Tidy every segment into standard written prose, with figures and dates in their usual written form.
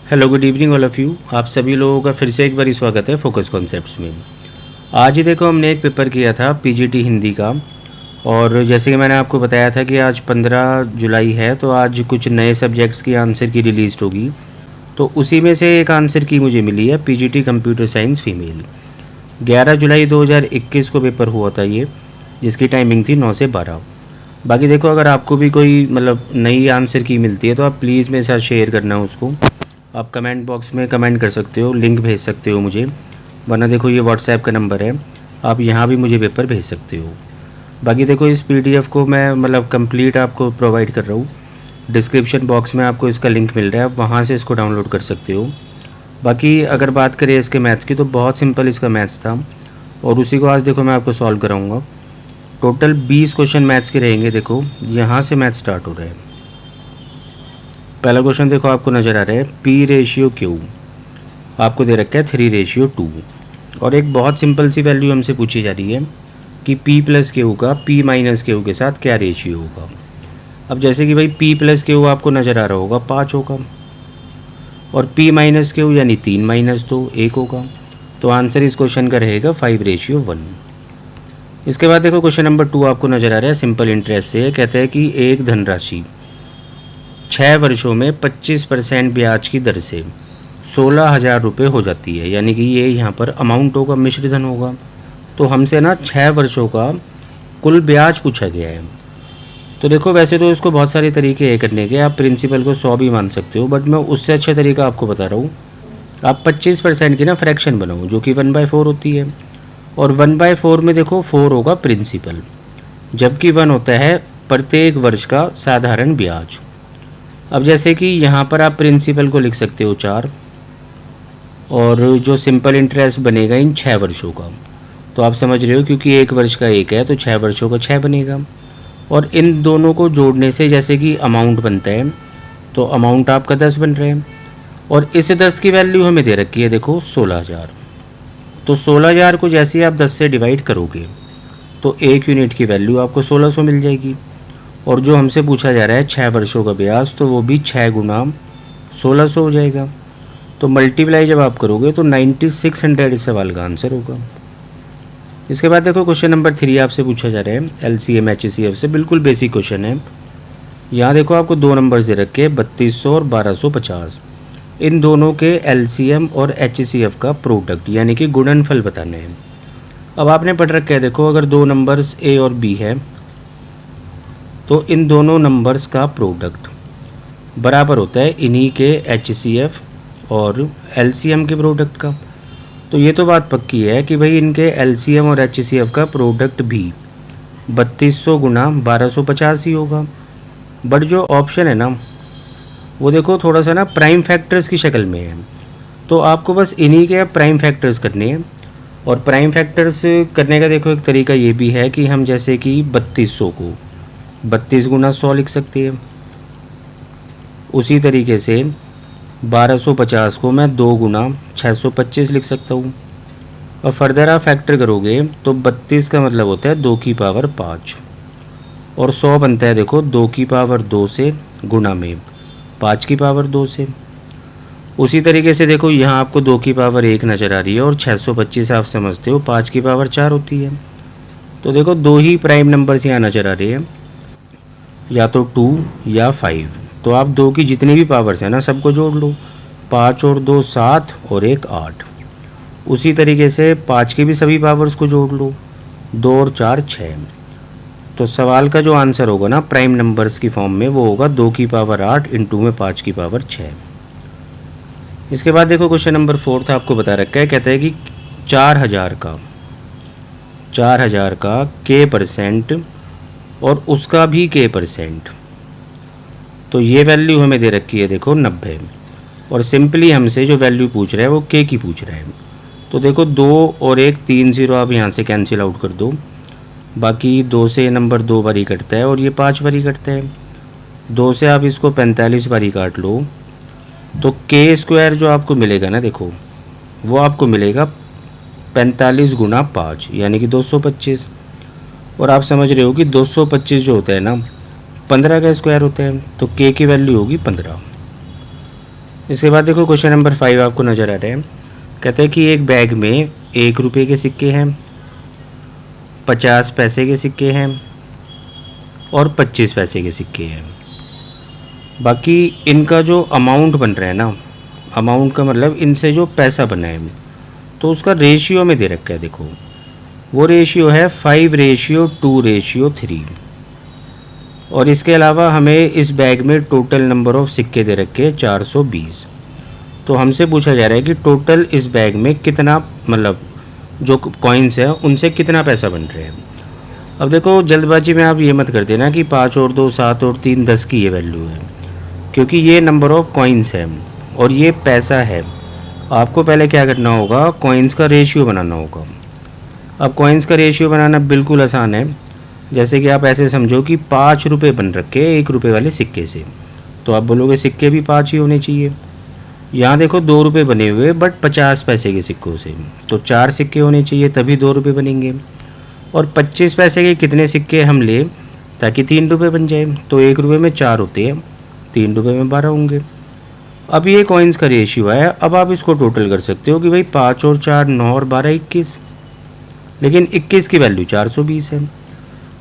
Hello good evening all of you. आप सभी लोगों का फिर से एक बार स्वागत है फोकस कॉन्सेप्ट्स में। आज ही देखो हमने एक पेपर किया था पीजीटी हिंदी का, और जैसे कि मैंने आपको बताया था कि आज 15 जुलाई है, तो आज कुछ नए सब्जेक्ट्स की आंसर की रिलीज़ होगी। तो उसी में से एक आंसर की मुझे मिली है पीजीटी कंप्यूटर साइंस फीमेल। 11 जुलाई 2021 को पेपर हुआ था ये, जिसकी टाइमिंग थी 9 से 12। बाकी देखो, अगर आपको भी कोई मतलब नई आंसर की मिलती है तो आप प्लीज़ मेरे साथ शेयर करना उसको। आप कमेंट बॉक्स में कमेंट कर सकते हो, लिंक भेज सकते हो मुझे, वरना देखो ये व्हाट्सएप का नंबर है, आप यहाँ भी मुझे पेपर भेज सकते हो। बाकी देखो, इस पीडीएफ को मैं मतलब कंप्लीट आपको प्रोवाइड कर रहा हूँ। डिस्क्रिप्शन बॉक्स में आपको इसका लिंक मिल रहा है, आप वहाँ से इसको डाउनलोड कर सकते हो। बाकी अगर बात करें इसके मैथ्स की, तो बहुत सिंपल इसका मैथ्स था, और उसी को आज देखो मैं आपको सॉल्व कराऊँगा। टोटल 20 क्वेश्चन मैथ्स के रहेंगे। देखो यहाँ से मैथ स्टार्ट हो रहा है। पहला क्वेश्चन देखो आपको नज़र आ रहा है, पी रेशियो क्यू आपको दे रखा है 3:2, और एक बहुत सिंपल सी वैल्यू हमसे पूछी जा रही है कि p प्लस क्यू का p माइनस क्यू के साथ क्या रेशियो होगा। अब जैसे कि भाई p प्लस क्यू आपको नज़र आ रहा होगा 5 होगा, और p माइनस क्यू यानी 3 - 2 1 होगा। तो आंसर इस क्वेश्चन का रहेगा 5:1। इसके बाद देखो क्वेश्चन नंबर 2 आपको नज़र आ रहा है, सिंपल इंटरेस्ट से कहता है कि एक धनराशि 6 वर्षों में 25% ब्याज की दर से 16,000 रुपये हो जाती है, यानी कि ये यहाँ पर अमाउंट होगा, मिश्र धन होगा। तो हमसे ना 6 वर्षों का कुल ब्याज पूछा गया है। तो देखो, वैसे तो इसको बहुत सारे तरीके हैं करने के, आप प्रिंसिपल को 100 भी मान सकते हो, बट मैं उससे अच्छा तरीका आपको बता रहा हूँ। आप 25% की ना फ्रैक्शन बनाओ, जो कि 1/4 होती है, और 1/4 में देखो 4 होगा प्रिंसिपल, जबकि 1 होता है प्रत्येक वर्ष का साधारण ब्याज। अब जैसे कि यहाँ पर आप प्रिंसिपल को लिख सकते हो 4, और जो सिंपल इंटरेस्ट बनेगा इन 6 वर्षों का, तो आप समझ रहे हो, क्योंकि एक वर्ष का 1 है तो 6 वर्षों का 6 बनेगा। और इन दोनों को जोड़ने से जैसे कि अमाउंट बनता है, तो अमाउंट आपका 10 बन रहा है, और इस 10 की वैल्यू हमें दे रखी है देखो 16,000। तो 16,000 को जैसे ही आप 10 से डिवाइड करोगे तो 1 यूनिट की वैल्यू आपको 1600 मिल जाएगी। और जो हमसे पूछा जा रहा है 6 वर्षों का ब्याज, तो वो भी 6 गुना 1600 हो जाएगा। तो मल्टीप्लाई जब आप करोगे तो 9600 इस सवाल का आंसर होगा। इसके बाद देखो क्वेश्चन नंबर 3 आपसे पूछा जा रहा है एलसीएम एचसीएफ से, बिल्कुल बेसिक क्वेश्चन है। यहाँ देखो आपको 2 नंबर दे रखे हैं 3200 और 1250। इन दोनों के एलसीएम और एचसीएफ का प्रोडक्ट यानी कि गुणनफल बताना है। अब आपने पढ़ रखा है, देखो अगर 2 नंबर्स ए और बी है, तो इन दोनों नंबर्स का प्रोडक्ट बराबर होता है इन्हीं के एचसीएफ और एलसीएम के प्रोडक्ट का। तो ये तो बात पक्की है कि भाई इनके एलसीएम और एचसीएफ का प्रोडक्ट भी 3200 गुना 1250 ही होगा। बट जो ऑप्शन है ना, वो देखो थोड़ा सा ना प्राइम फैक्टर्स की शक्ल में है, तो आपको बस इन्हीं के प्राइम फैक्टर्स करने हैं। और प्राइम फैक्टर्स करने का देखो एक तरीका ये भी है कि हम जैसे कि 3200 को 32 गुना 100 लिख सकते हैं, उसी तरीके से 1250 को मैं 2 गुना 625 लिख सकता हूँ। और फर्दर आप फैक्टर करोगे तो 32 का मतलब होता है 2 की पावर 5, और 100 बनता है देखो 2 की पावर 2 से गुना में 5 की पावर 2 से। उसी तरीके से देखो यहाँ आपको 2 की पावर 1 नज़र आ रही है, और 625 आप समझते हो 5 की पावर 4 होती है। तो देखो 2 ही प्राइम नंबर्स यहाँ नज़र आ रहे हैं, या तो 2 या 5। तो आप 2 की जितनी भी पावर्स हैं ना सबको जोड़ लो, 5 और 2 7 और 1 8। उसी तरीके से 5 की भी सभी पावर्स को जोड़ लो, 2 और 4 6। तो सवाल का जो आंसर होगा ना प्राइम नंबर्स की फॉर्म में, वो होगा 2 की पावर 8 इंटू में 5 की पावर 6। इसके बाद देखो क्वेश्चन नंबर 4 था, आपको बता रखा है, कहता है कि 4000 का के परसेंट और उसका भी के परसेंट। तो ये वैल्यू हमें दे रखी है देखो 90, और सिंपली हमसे जो वैल्यू पूछ रहा है वो के की पूछ रहा है। तो देखो 2 और 1 3 0 आप यहाँ से कैंसिल आउट कर दो, बाकी 2 से नंबर 2 बारी कटता है और ये 5 बारी कटता है। 2 से आप इसको 45 बारी काट लो, तो के स्क्वायर जो आपको मिलेगा ना देखो, वो आपको मिलेगा 45 गुना 5 यानी कि 225। और आप समझ रहे हो कि 225 जो होता है ना 15 का स्क्वायर होता है, तो के की वैल्यू होगी 15। इसके बाद देखो क्वेश्चन नंबर 5 आपको नज़र आ रहा है। कहते हैं कि एक बैग में 1 रुपये के सिक्के हैं, 50 पैसे के सिक्के हैं और 25 पैसे के सिक्के हैं। बाकी इनका जो अमाउंट बन रहा है ना, अमाउंट का मतलब इनसे जो पैसा बना है तो उसका रेशियो में दे रखा है। देखो वो रेशियो है 5:2:3 और इसके अलावा हमें इस बैग में टोटल नंबर ऑफ सिक्के दे रखे हैं 420। तो हमसे पूछा जा रहा है कि टोटल इस बैग में कितना, मतलब जो कॉइन्स है उनसे कितना पैसा बन रहा है। अब देखो जल्दबाजी में आप ये मत कर देना कि 5 और 2 7 और 3 10 की ये वैल्यू है, क्योंकि ये नंबर ऑफ कॉइन्स है और ये पैसा है। आपको पहले क्या करना होगा, कॉइन्स का रेशियो बनाना होगा। अब कॉइन्स का रेशियो बनाना बिल्कुल आसान है। जैसे कि आप ऐसे समझो कि 5 रुपये बन रखे 1 रुपये वाले सिक्के से, तो आप बोलोगे सिक्के भी 5 ही होने चाहिए। यहाँ देखो 2 रुपये बने हुए बट 50 पैसे के सिक्कों से, तो 4 सिक्के होने चाहिए तभी 2 रुपये बनेंगे। और 25 पैसे के कितने सिक्के हम ले ताकि 3 रुपये बन जाए, तो 1 रुपये में 4 होते हैं, 3 रुपये में 12 होंगे। अब ये कॉइन्स का रेशियो है। अब आप इसको टोटल कर सकते हो कि भाई 5 और 4 9 और 12 21, लेकिन 21 की वैल्यू 420 है।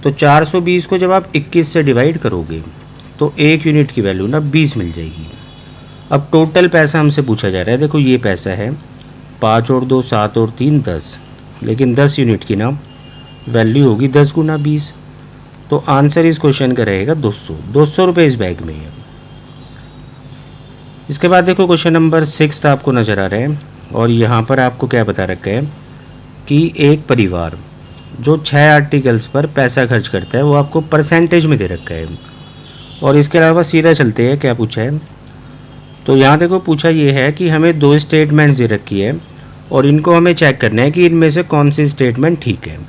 तो 420 को जब आप 21 से डिवाइड करोगे तो 1 यूनिट की वैल्यू ना 20 मिल जाएगी। अब टोटल पैसा हमसे पूछा जा रहा है। देखो ये पैसा है 5 और 2 7 और 3 10, लेकिन 10 यूनिट की ना वैल्यू होगी 10 गुना 20। तो आंसर इस क्वेश्चन का रहेगा 200 रुपये इस बैग में है। इसके बाद देखो क्वेश्चन नंबर 6 आपको नज़र आ रहा है और यहाँ पर आपको क्या बता रखा है कि एक परिवार जो 6 आर्टिकल्स पर पैसा खर्च करता है वो आपको परसेंटेज में दे रखा है। और इसके अलावा सीधा चलते हैं क्या पूछा है। तो यहाँ देखो पूछा ये है कि हमें 2 स्टेटमेंट्स दे रखी है और इनको हमें चेक करना है कि इनमें से कौन सी स्टेटमेंट ठीक है।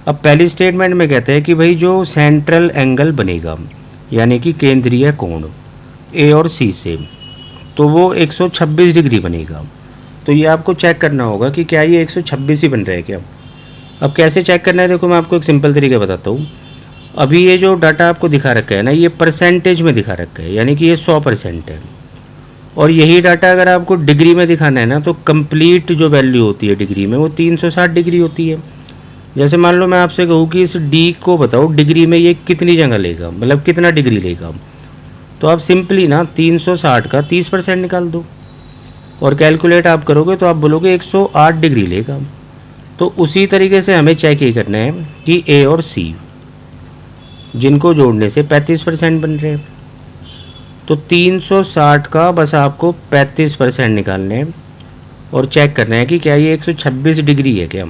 अब पहली स्टेटमेंट में कहते हैं कि भाई जो सेंट्रल एंगल बनेगा यानी कि केंद्रीय कोण ए और सी से, तो वो 126 डिग्री बनेगा। तो ये आपको चेक करना होगा कि क्या ये 126 ही बन रहा है क्या। अब कैसे चेक करना है, देखो मैं आपको एक सिंपल तरीका बताता हूँ। अभी ये जो डाटा आपको दिखा रखा है ना, ये परसेंटेज में दिखा रखा है, यानी कि ये 100% है। और यही डाटा अगर आपको डिग्री में दिखाना है ना, तो कंप्लीट जो वैल्यू होती है डिग्री में वो 360 डिग्री होती है। जैसे मान लो मैं आपसे कहूँ कि इस डी को बताओ डिग्री में ये कितनी जगह लेगा, मतलब कितना डिग्री लेगा, तो आप सिंपली ना 360 का 30% निकाल दो और कैलकुलेट आप करोगे तो आप बोलोगे 108 डिग्री लेगा। तो उसी तरीके से हमें चेक ये करना है कि ए और सी जिनको जोड़ने से 35% बन रहे हैं, तो 360 का बस आपको 35% निकालना है और चेक करना है कि क्या ये 126 डिग्री है क्या।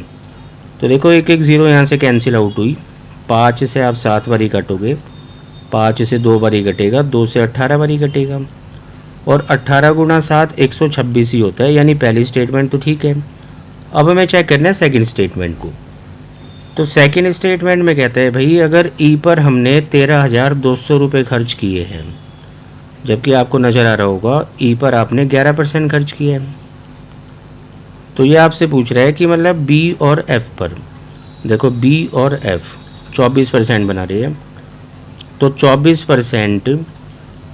तो देखो एक एक ज़ीरो यहाँ से कैंसिल आउट हुई, 5 से आप 7 बारी कटोगे, 5 से 2 बारी कटेगा, 2 से 18 बारी कटेगा और 18 गुना 7 126 ही होता है, यानी पहली स्टेटमेंट तो ठीक है। अब हमें चेक करना है सेकंड स्टेटमेंट को। तो सेकंड स्टेटमेंट में कहता है भाई अगर ई पर हमने 13,200 रुपये खर्च किए हैं, जबकि आपको नज़र आ रहा होगा ई पर आपने 11% खर्च किया है, तो ये आपसे पूछ रहा है कि मतलब बी और एफ़ पर, देखो बी और एफ़ 24% बना रही है, तो 24%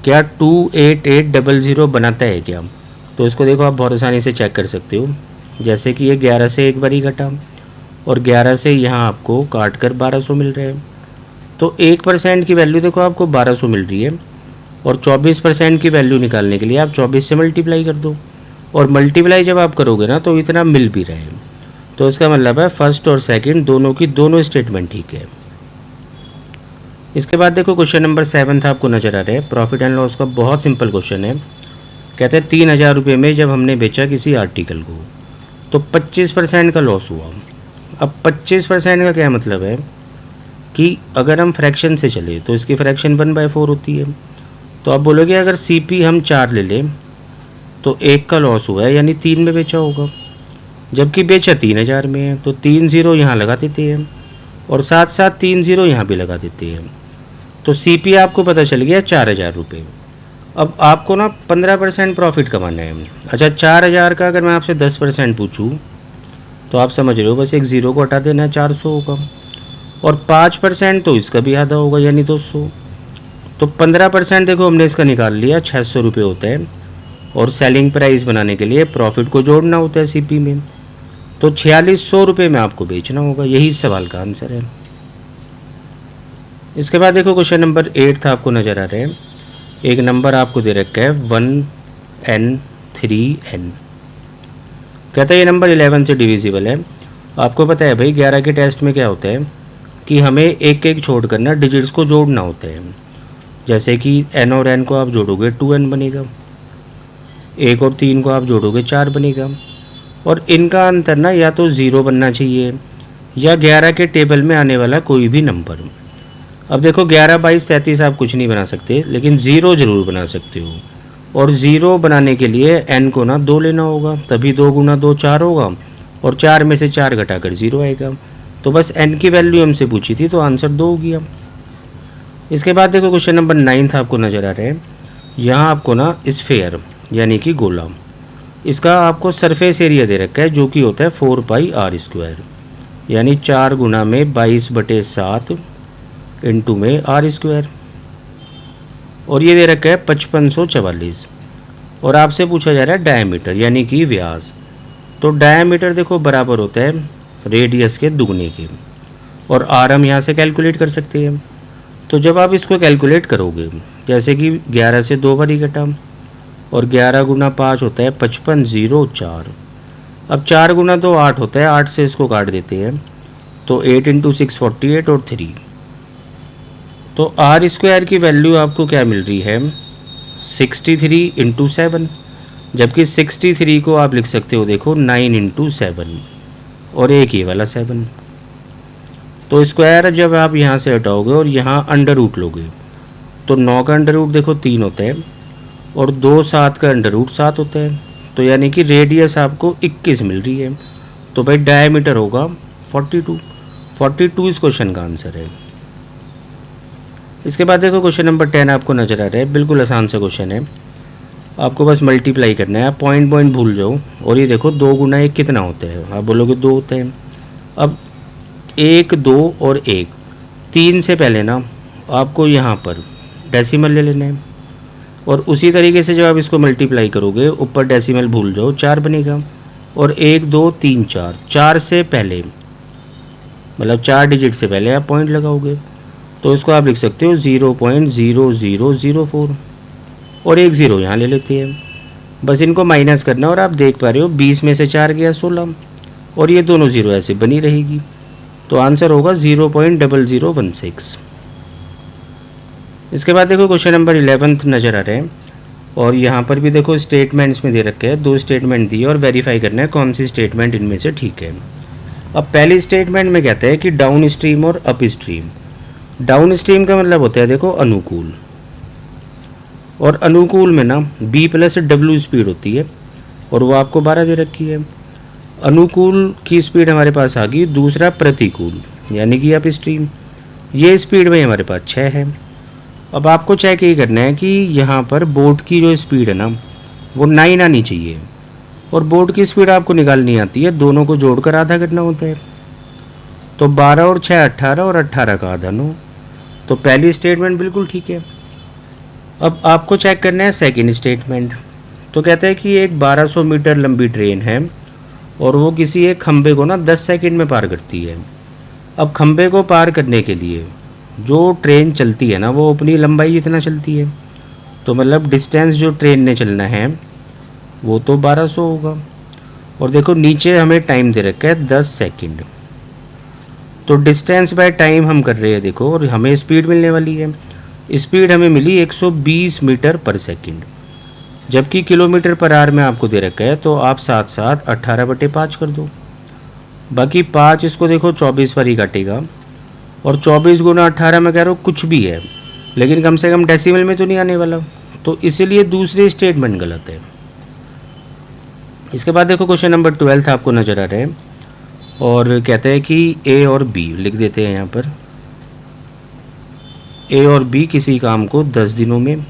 क्या 28800 बनाता है क्या। तो इसको देखो आप बहुत आसानी से चेक कर सकते हो। जैसे कि ये 11 से एक बारी घटा और 11 से यहाँ आपको काट कर 1200 मिल रहा है, तो 1% की वैल्यू देखो आपको 1200 मिल रही है और 24% की वैल्यू निकालने के लिए आप 24 से मल्टीप्लाई कर दो और मल्टीप्लाई जब आप करोगे ना तो इतना मिल भी रहा है। तो इसका मतलब है फर्स्ट और सेकंड दोनों की दोनों स्टेटमेंट ठीक है। इसके बाद देखो क्वेश्चन नंबर 7 आपको नज़र आ रहा है प्रॉफिट एंड लॉस का। बहुत सिंपल क्वेश्चन है। कहते हैं 3,000 रुपये में जब हमने बेचा किसी आर्टिकल को तो 25% का लॉस हुआ। अब 25% का क्या मतलब है कि अगर हम फ्रैक्शन से चले तो इसकी फ्रैक्शन 1/4 होती है। तो आप बोलोगे अगर CP हम 4 ले लें तो 1 का लॉस हुआ है, यानी 3 में बेचा होगा, जबकि बेचा 3,000 में है, तो 3 ज़ीरो यहाँ लगा देते हैं और साथ साथ 3 ज़ीरो यहाँ भी लगा देते हैं। तो CP आपको पता चल गया 4,000 रुपये। अब आपको ना 15% प्रॉफिट कमाना है। अच्छा 4,000 का अगर मैं आपसे 10% पूछूं तो आप समझ रहे हो, बस एक ज़ीरो को हटा देना है, 400 होगा और 5% तो इसका भी आधा होगा यानी 200। तो 15% देखो हमने इसका निकाल लिया 600 रुपये होता है। और सेलिंग प्राइस बनाने के लिए प्रॉफिट को जोड़ना होता है सीपी में। तो 4600 रुपये में आपको बेचना होगा, यही इस सवाल का आंसर है। इसके बाद देखो क्वेश्चन नंबर 8 आपको नज़र आ रहा है। एक नंबर आपको दे रखा है 1n3n। कहता है ये नंबर 11 से डिविजिबल है। आपको पता है भाई 11 के टेस्ट में क्या होता है कि हमें एक एक छोड़ कर ना डिजिट्स को जोड़ना होता है। जैसे कि n और n को आप जोड़ोगे 2n बनेगा, 1 और 3 को आप जोड़ोगे 4 बनेगा। और इनका अंतर ना या तो 0 बनना चाहिए या 11 के टेबल में आने वाला कोई भी नंबर। अब देखो 11, 22, 33 आप कुछ नहीं बना सकते, लेकिन 0 ज़रूर बना सकते हो। और 0 बनाने के लिए n को ना 2 लेना होगा, तभी 2 गुना 2 4 होगा, और 4 में से 4 घटाकर 0 आएगा। तो बस n की वैल्यू हमसे पूछी थी, तो आंसर 2 हो गया। इसके बाद देखो क्वेश्चन नंबर 9 आपको नज़र आ रहा है। यहाँ आपको ना स्फेयर यानी कि गोला, इसका आपको सरफेस एरिया दे रखा है जो कि होता है 4πr², यानी 4 गुना में 22/7 इंटू में r², और ये दे रखा है 5544। और आपसे पूछा जा रहा है डायमीटर यानी कि व्यास। तो डायमीटर देखो बराबर होता है रेडियस के दुगने के, और आर हम यहाँ से कैलकुलेट कर सकते हैं। तो जब आप इसको कैलकुलेट करोगे, जैसे कि 11 से 2 बार ही घटा, और 11 गुना 5 होता है 5504। अब 4 गुना 2 8 होता है, 8 से इसको काट देते हैं, तो 8 × 6 48 और 3। तो r² की वैल्यू आपको क्या मिल रही है 63 × 7, जबकि 63 को आप लिख सकते हो देखो 9 × 7, और एक ये वाला 7। तो स्क्वायर जब आप यहाँ से हटाओगे और यहाँ अंडर रूट लोगे, तो 9 का अंडर रूट देखो 3 होता है, और 2 7 का अंडर रूट 7 होता है। तो यानी कि रेडियस आपको 21 मिल रही है। तो भाई डायमीटर होगा 42 इस क्वेश्चन का आंसर है। इसके बाद देखो क्वेश्चन नंबर 10 आपको नज़र आ रहा है। बिल्कुल आसान सा क्वेश्चन है, आपको बस मल्टीप्लाई करना है। आप पॉइंट भूल जाओ। और ये देखो 2 गुना 1 कितना होता है, आप बोलोगे 2 होता है। अब 1 2 और 1, 3 से पहले ना आपको यहाँ पर डेसिमल ले लेना है, और उसी तरीके से जब आप इसको मल्टीप्लाई करोगे ऊपर डेसिमल भूल जाओ, 4 बनेगा। और 1 2 3 4, 4 से पहले मतलब 4 डिजिट से पहले आप पॉइंट लगाओगे, तो इसको आप लिख सकते हो 0.0004, और एक 0 यहाँ ले लेते हैं। बस इनको माइनस करना, और आप देख पा रहे हो 20 में से 4 गया 16, और ये दोनों 0 ऐसे बनी रहेगी। तो आंसर होगा 0.0016। इसके बाद देखो क्वेश्चन नंबर 11 नज़र आ रहे हैं, और यहाँ पर भी देखो स्टेटमेंट्स में दे रखे हैं। 2 स्टेटमेंट दिए और वेरीफाई करना है कौन सी स्टेटमेंट इनमें से ठीक है। अब पहली स्टेटमेंट में कहते हैं कि डाउन स्ट्रीम और अप स्ट्रीम। डाउन स्ट्रीम का मतलब होता है देखो अनुकूल, और अनुकूल में ना b+w स्पीड होती है, और वो आपको 12 दे रखी है। अनुकूल की स्पीड हमारे पास आ गई। दूसरा प्रतिकूल यानी कि अप स्ट्रीम, ये स्पीड में हमारे पास 6 है। अब आपको चेक ये करना है कि यहाँ पर बोट की जो स्पीड है ना वो 9 आनी चाहिए, और बोट की स्पीड आपको निकालनी आती है, दोनों को जोड़कर आधा करना होता है। तो 12 और 6 18, और 18 का आधा 9। तो पहली स्टेटमेंट बिल्कुल ठीक है। अब आपको चेक करना है सेकंड स्टेटमेंट। तो कहता है कि एक 1200 मीटर लंबी ट्रेन है, और वो किसी एक खंबे को ना 10 सेकंड में पार करती है। अब खंबे को पार करने के लिए जो ट्रेन चलती है ना वो अपनी लंबाई जितना चलती है, तो मतलब डिस्टेंस जो ट्रेन ने चलना है वो तो 1200 होगा। और देखो नीचे हमें टाइम दे रखा है 10 सेकंड। तो डिस्टेंस बाय टाइम हम कर रहे हैं देखो, और हमें स्पीड मिलने वाली है। स्पीड हमें मिली 120 मीटर पर सेकंड, जबकि किलोमीटर पर आवर में आपको दे रखा है। तो आप साथ साथ 18/5 कर दो। बाकी 5 इसको देखो 24 पर ही काटेगा, और 24 गुना 18 में कह रहा हूँ कुछ भी है, लेकिन कम से कम डेसिमल में तो नहीं आने वाला। तो इसीलिए दूसरी स्टेटमेंट गलत है। इसके बाद देखो क्वेश्चन नंबर 12 आपको नज़र आ रहा है, और कहते हैं कि ए और बी लिख देते हैं यहाँ पर। ए और बी किसी काम को 10 दिनों में,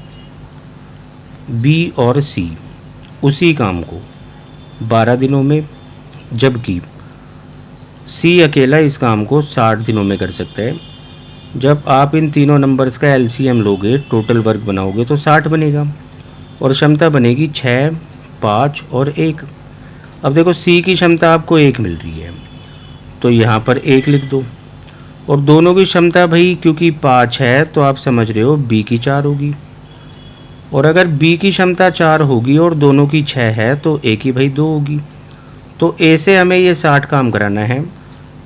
बी और सी उसी काम को 12 दिनों में, जबकि सी अकेला इस काम को 60 दिनों में कर सकता है। जब आप इन तीनों नंबर्स का एलसीएम लोगे, टोटल वर्क बनाओगे, तो 60 बनेगा। और क्षमता बनेगी 6, 5 और 1। अब देखो सी की क्षमता आपको 1 मिल रही है, तो यहाँ पर 1 लिख दो। और दोनों की क्षमता भाई क्योंकि 5 है तो आप समझ रहे हो बी की 4 होगी। और अगर बी की क्षमता 4 होगी और दोनों की 6 है तो ए की भाई 2 होगी। तो ए से हमें ये 60 काम कराना है,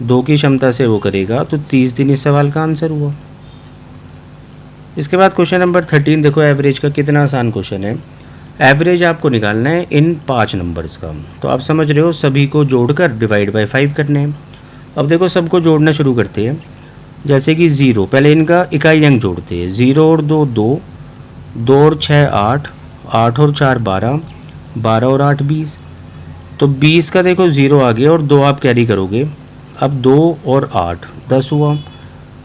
2 की क्षमता से वो करेगा, तो 30 दिन इस सवाल का आंसर हुआ। इसके बाद क्वेश्चन नंबर 13 देखो, एवरेज का कितना आसान क्वेश्चन है। एवरेज आपको निकालना है इन 5 नंबर्स का। तो आप समझ रहे हो सभी को जोड़कर डिवाइड बाय 5 करने हैं। अब देखो सबको जोड़ना शुरू करते हैं। जैसे कि 0, पहले इनका इकाई अंक जोड़ते हैं। 0 और 2 2, 2 और 6 8, 8 और 4 12, 12 और 8 20। तो 20 का देखो 0 आ गया और 2 आप कैरी करोगे। अब 2 और 8 10 हुआ,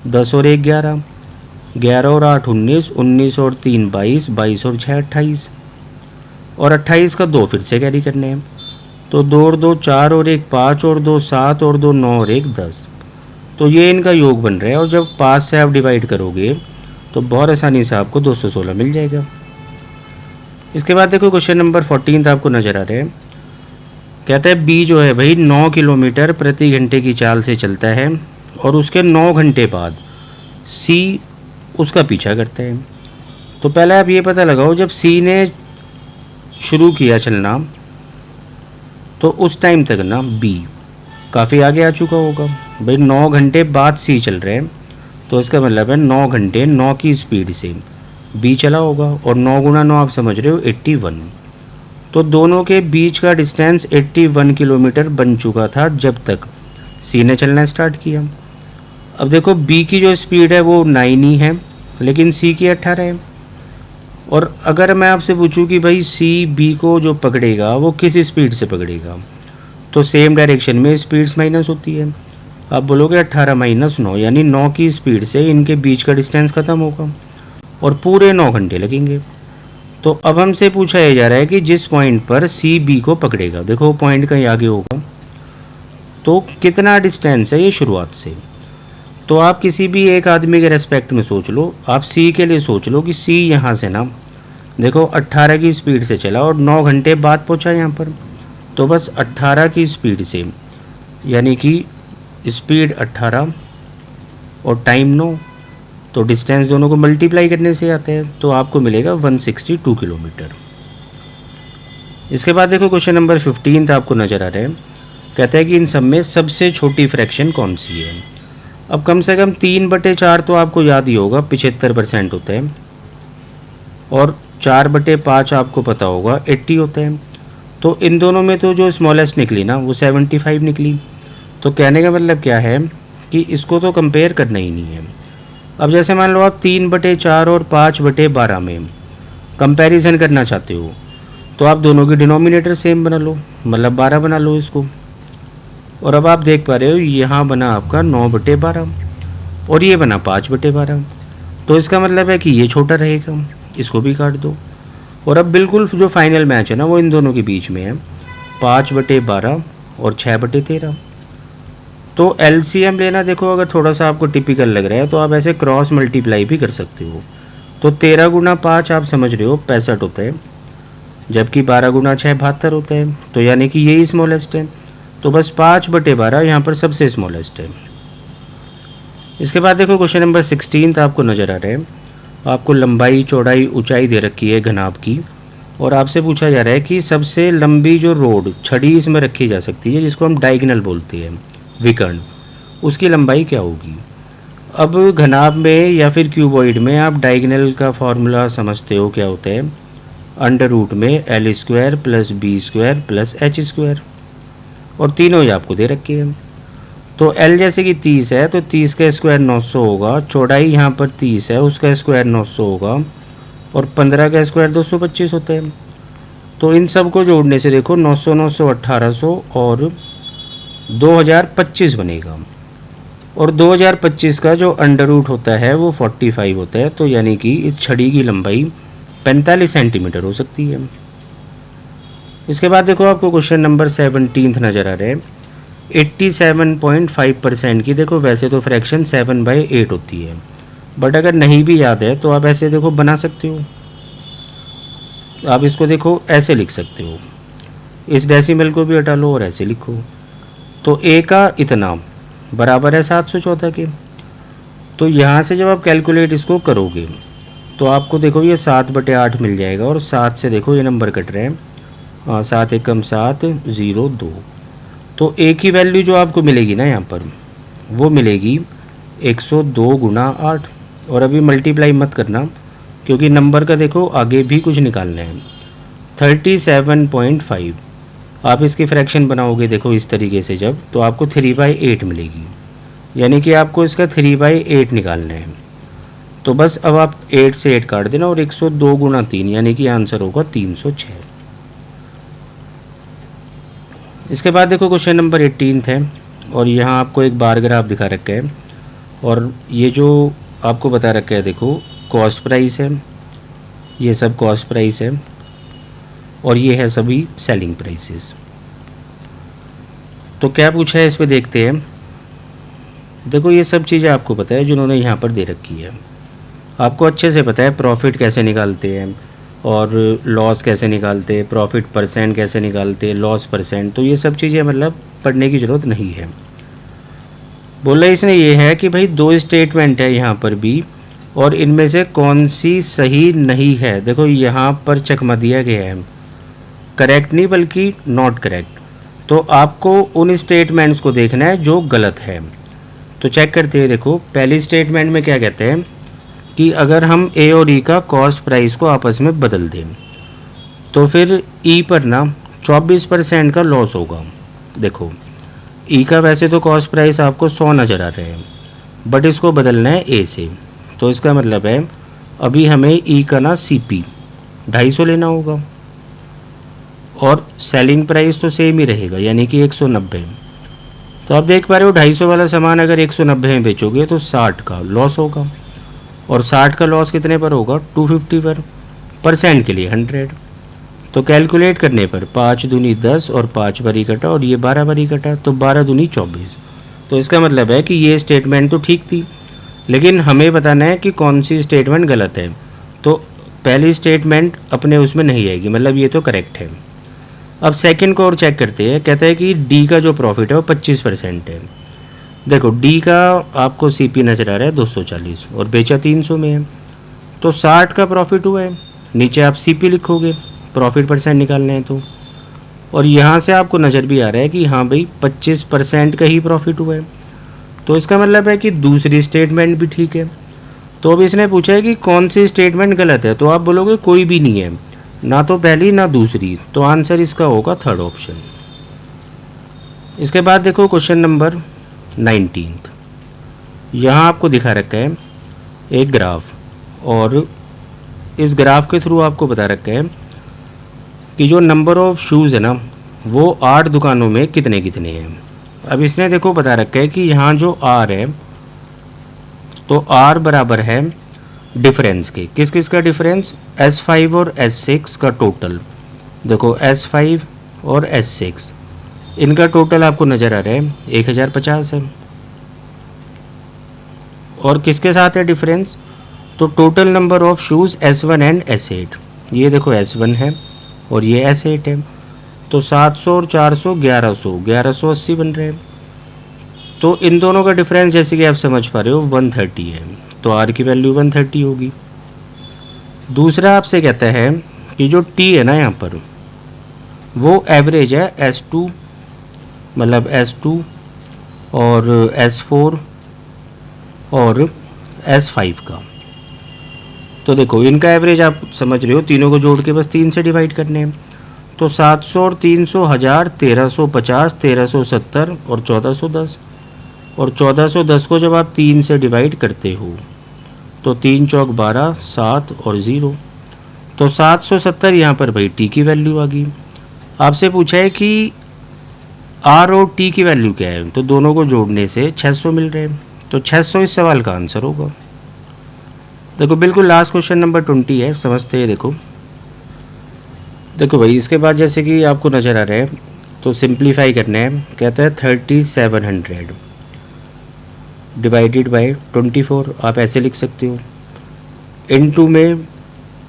10 और 1 11, 11 और 8 19, 19 और 3 22, 22 और 6 28। और 28 का 2 फिर से कैरी करने हैं। तो 2 और 2 4 और 1 5 और 2 7 और 2 9 और 1 10। तो ये इनका योग बन रहा है। और जब 5 से आप डिवाइड करोगे तो बहुत आसानी से आपको 216 मिल जाएगा। इसके बाद देखो क्वेश्चन नंबर 14 आपको नज़र आ रहा है। कहता है बी जो है भाई 9 किलोमीटर प्रति घंटे की चाल से चलता है और उसके 9 घंटे बाद सी उसका पीछा करता है। तो पहले आप ये पता लगाओ, जब सी ने शुरू किया चलना तो उस टाइम तक ना बी काफ़ी आगे आ चुका होगा। भाई 9 घंटे बाद सी चल रहे हैं, तो इसका मतलब है 9 घंटे 9 की स्पीड से बी चला होगा। और 9 गुना 9 आप समझ रहे हो 81। तो दोनों के बीच का डिस्टेंस 81 किलोमीटर बन चुका था जब तक सी ने चलना स्टार्ट किया। अब देखो बी की जो स्पीड है वो 9 ही है, लेकिन सी की 18 है। और अगर मैं आपसे पूछूं कि भाई सी बी को जो पकड़ेगा वो किस स्पीड से पकड़ेगा, तो सेम डायरेक्शन में स्पीड्स माइनस होती है। आप बोलोगे 18 माइनस 9, यानी 9 की स्पीड से इनके बीच का डिस्टेंस ख़त्म होगा और पूरे 9 घंटे लगेंगे। तो अब हमसे पूछा यह जा रहा है कि जिस पॉइंट पर सी बी को पकड़ेगा, देखो पॉइंट कहीं आगे होगा, तो कितना डिस्टेंस है ये शुरुआत से। तो आप किसी भी एक आदमी के रेस्पेक्ट में सोच लो। आप सी के लिए सोच लो कि सी यहाँ से ना देखो 18 की स्पीड से चला और 9 घंटे बाद पहुँचा यहाँ पर। तो बस 18 की स्पीड से, यानी कि स्पीड 18 और टाइम 9, तो डिस्टेंस दोनों को मल्टीप्लाई करने से आता है, तो आपको मिलेगा 162 किलोमीटर। इसके बाद देखो क्वेश्चन नंबर 15 आपको नज़र आ रहा है। कहता है कि इन सब में सबसे छोटी फ्रैक्शन कौन सी है। अब कम से कम 3/4 तो आपको याद ही होगा 75% होता है, और 4/5 आपको पता होगा 80 होता है। तो इन दोनों में तो जो स्मॉलेस्ट निकली ना वो 75 निकली। तो कहने का मतलब क्या है कि इसको तो कंपेयर करना ही नहीं है। अब जैसे मान लो आप 3/4 और 5/12 में कंपैरिजन करना चाहते हो, तो आप दोनों की डिनोमिनेटर सेम बना लो, मतलब 12 बना लो इसको। और अब आप देख पा रहे हो यहाँ बना आपका 9/12 और ये बना 5/12। तो इसका मतलब है कि ये छोटा रहेगा, इसको भी काट दो। और अब बिल्कुल जो फाइनल मैच है ना वो इन दोनों के बीच में है, 5/12 और 6/13। तो एलसीएम लेना, देखो अगर थोड़ा सा आपको टिपिकल लग रहा है तो आप ऐसे क्रॉस मल्टीप्लाई भी कर सकते हो। तो 13 गुना 5 आप समझ रहे हो 65 होता है, जबकि 12 गुना 6 72 होता है। तो यानी कि यही स्मॉलेस्ट है। तो बस 5/12 यहाँ पर सबसे स्मॉलेस्ट है। इसके बाद देखो क्वेश्चन नंबर 16 आपको नज़र आ रहा है। आपको लंबाई चौड़ाई ऊंचाई दे रखी है घनाभ की, और आपसे पूछा जा रहा है कि सबसे लंबी जो रोड छड़ी इसमें रखी जा सकती है, जिसको हम डायगोनल बोलते हैं, विकर्ण, उसकी लंबाई क्या होगी। अब घनाभ में या फिर क्यूबॉइड में आप डायगोनल का फॉर्मूला समझते हो क्या होता है, √ में L² + B² + H², और तीनों ही आपको दे रखे हैं। तो L जैसे कि 30 है तो 30 का स्क्वायर 900 होगा, चौड़ाई यहाँ पर 30 है उसका स्क्वायर 900 होगा, और 15 का स्क्वायर 225 होता है। तो इन सब को जोड़ने से देखो 900 900 1800 और 2025 बनेगा। और 2025 का जो √ होता है वो 45 होता है। तो यानी कि इस छड़ी की लंबाई 45 सेंटीमीटर हो सकती है। इसके बाद देखो आपको क्वेश्चन नंबर 17 नज़र आ रहा है। 87.5% की, देखो वैसे तो फ्रैक्शन 7/8 होती है, बट अगर नहीं भी याद है तो आप ऐसे देखो बना सकते हो आप इसको देखो ऐसे लिख सकते हो, इस डेसिमल को भी हटा लो और ऐसे लिखो। तो ए का इतना बराबर है 714 के। तो यहाँ से जब आप कैलकुलेट इसको करोगे तो आपको देखो ये 7/8 मिल जाएगा, और 7 से देखो ये नंबर कट रहे हैं, 7 एकम 7 0 2। तो ए की वैल्यू जो आपको मिलेगी ना यहाँ पर, वो मिलेगी 102 गुना 8। और अभी मल्टीप्लाई मत करना, क्योंकि नंबर का देखो आगे भी कुछ निकालना है। 37.5 आप इसकी फ्रैक्शन बनाओगे देखो इस तरीके से जब, तो आपको 3/8 मिलेगी, यानी कि आपको इसका 3/8 निकालना है। तो बस अब आप 8 से 8 काट देना और 102 गुना 3, यानी कि आंसर होगा 306। इसके बाद देखो क्वेश्चन नंबर 18 है, और यहाँ आपको एक बार ग्राफ दिखा रखा है, और ये जो आपको बता रखा है देखो कॉस्ट प्राइस है, ये सब कॉस्ट प्राइस है, और ये है सभी सेलिंग प्राइसेस। तो क्या पूछा है इस पे देखते हैं। देखो ये सब चीज़ें आपको पता है जिन्होंने यहाँ पर दे रखी है, आपको अच्छे से पता है प्रॉफिट कैसे निकालते हैं और लॉस कैसे निकालते हैं, प्रॉफिट परसेंट कैसे निकालते हैं, लॉस परसेंट। तो ये सब चीज़ें मतलब पढ़ने की ज़रूरत नहीं है। बोला इसने ये है कि भाई 2 स्टेटमेंट है यहाँ पर भी, और इनमें से कौन सी सही नहीं है। देखो यहाँ पर चकमा दिया गया है, करेक्ट नहीं बल्कि नॉट करेक्ट। तो आपको उन स्टेटमेंट्स को देखना है जो गलत है। तो चेक करते हैं। देखो पहली स्टेटमेंट में क्या कहते हैं कि अगर हम ए और ई का कॉस्ट प्राइस को आपस में बदल दें तो फिर ई पर ना 24% का लॉस होगा। देखो ई का वैसे तो कॉस्ट प्राइस आपको 100 नज़र आ रहे हैं, बट इसको बदलना है ए से। तो इसका मतलब है अभी हमें ई का ना सी पी 250 लेना होगा, और सेलिंग प्राइस तो सेम ही रहेगा यानी कि 190। तो आप देख पा रहे हो 250 वाला सामान अगर 190 में बेचोगे तो 60 का लॉस होगा, और 60 का लॉस कितने पर होगा 250 पर, परसेंट के लिए 100। तो कैलकुलेट करने पर 5 दूनी 10 और 5 बारी कटा और ये 12 बारी कटा, तो 12 दूनी 24। तो इसका मतलब है कि ये स्टेटमेंट तो ठीक थी, लेकिन हमें बताना है कि कौन सी स्टेटमेंट गलत है। तो पहली स्टेटमेंट अपने उसमें नहीं आएगी, मतलब ये तो करेक्ट है। अब सेकंड को और चेक करते हैं। कहता है कि डी का जो प्रॉफिट है वो 25% है। देखो डी का आपको सीपी नज़र आ रहा है 240 और बेचा 300 में है, तो 60 का प्रॉफिट हुआ है। नीचे आप सीपी लिखोगे, प्रॉफिट परसेंट निकालना है तो, और यहाँ से आपको नज़र भी आ रहा है कि हाँ भाई 25% का ही प्रॉफिट हुआ है। तो इसका मतलब है कि दूसरी स्टेटमेंट भी ठीक है। तो अब इसने पूछा है कि कौन सी स्टेटमेंट गलत है, तो आप बोलोगे कोई भी नहीं है, ना तो पहली ना दूसरी। तो आंसर इसका होगा थर्ड ऑप्शन। इसके बाद देखो क्वेश्चन नंबर 19। यहाँ आपको दिखा रखा है एक ग्राफ, और इस ग्राफ के थ्रू आपको बता रखा है कि जो नंबर ऑफ शूज़ है ना वो 8 दुकानों में कितने कितने हैं। अब इसने देखो बता रखा है कि यहाँ जो आर है, तो आर बराबर है डिफरेंस के, किस किस का डिफरेंस, S5 और S6 का टोटल। देखो S5 और S6 इनका टोटल आपको नज़र आ रहा है 1050 है। और किसके साथ है डिफरेंस, तो total number of shoes S1 and S8। ये देखो S1 है और ये S8 है, तो 700 और 400 1180 बन रहे हैं। तो इन दोनों का डिफरेंस जैसे कि आप समझ पा रहे हो 130 है, तो आर की वैल्यू 130 होगी। दूसरा आपसे कहता है कि जो टी है ना यहाँ पर वो एवरेज है S2, मतलब S2 और S4 और S5 का। तो देखो इनका एवरेज आप समझ रहे हो, तीनों को जोड़ के बस 3 से डिवाइड करने हैं। तो 700 और 300 1000, 1350, 1370 और 1410। और 1410 को जब आप 3 से डिवाइड करते हो तो 3 चौक 12, 7 और 0, तो 770 यहाँ पर भाई टी की वैल्यू आ गई। आपसे पूछा है कि आर और टी की वैल्यू क्या है, तो दोनों को जोड़ने से 600 मिल रहे हैं, तो 600 इस सवाल का आंसर होगा। देखो बिल्कुल लास्ट क्वेश्चन नंबर 20 है, समझते हैं। देखो भाई इसके बाद जैसे कि आपको नज़र आ रहा है तो सिंप्लीफाई करना है। कहता है 3700 डिवाइडेड बाय 24, आप ऐसे लिख सकते हो, इनटू में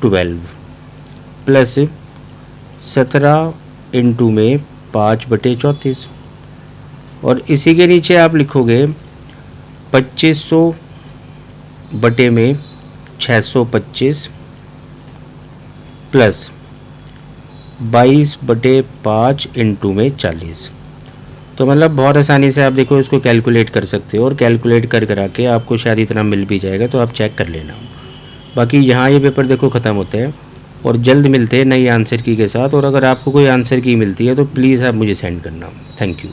12, प्लस 17 इंटू में 5/34, और इसी के नीचे आप लिखोगे 2500 बटे में 625 प्लस 22/5 इंटू में 40। तो मतलब बहुत आसानी से आप देखो इसको कैलकुलेट कर सकते हो, और कैलकुलेट कर करा के आपको शायद इतना मिल भी जाएगा, तो आप चेक कर लेना। बाकी यहाँ ये पेपर देखो ख़त्म होते हैं, और जल्द मिलते हैं नई आंसर की के साथ। और अगर आपको कोई आंसर की मिलती है तो प्लीज़ आप मुझे सेंड करना। Thank you.